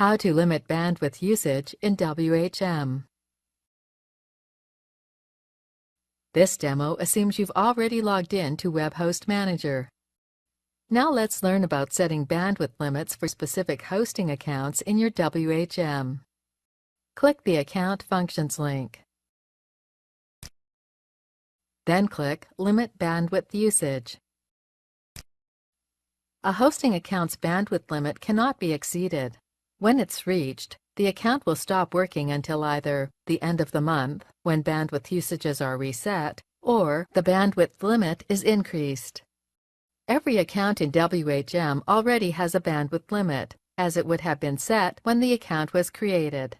How to limit bandwidth usage in WHM. This demo assumes you've already logged in to WebHost Manager. Now let's learn about setting bandwidth limits for specific hosting accounts in your WHM. Click the Account Functions link. Then click Limit Bandwidth Usage. A hosting account's bandwidth limit cannot be exceeded. When it's reached, the account will stop working until either the end of the month, when bandwidth usages are reset, or the bandwidth limit is increased. Every account in WHM already has a bandwidth limit, as it would have been set when the account was created.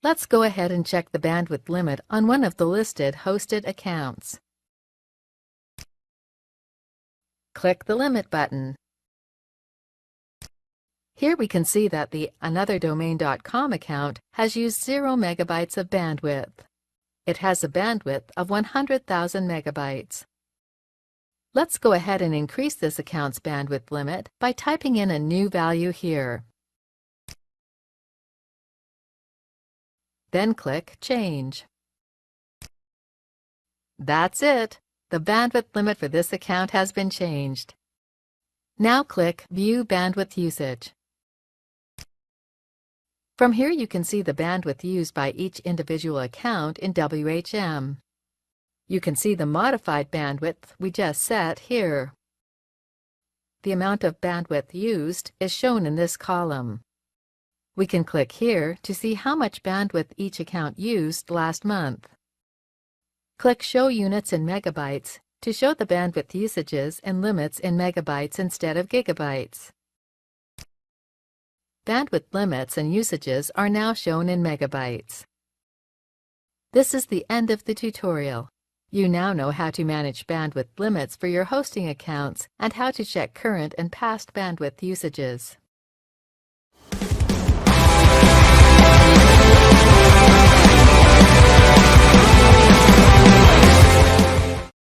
Let's go ahead and check the bandwidth limit on one of the listed hosted accounts. Click the Limit button. Here we can see that the anotherdomain.com account has used 0 megabytes of bandwidth. It has a bandwidth of 100,000 megabytes. Let's go ahead and increase this account's bandwidth limit by typing in a new value here. Then click Change. That's it! The bandwidth limit for this account has been changed. Now click View Bandwidth Usage. From here you can see the bandwidth used by each individual account in WHM. You can see the modified bandwidth we just set here. The amount of bandwidth used is shown in this column. We can click here to see how much bandwidth each account used last month. Click Show Units in Megabytes to show the bandwidth usages and limits in megabytes instead of gigabytes. Bandwidth limits and usages are now shown in megabytes. This is the end of the tutorial. You now know how to manage bandwidth limits for your hosting accounts and how to check current and past bandwidth usages.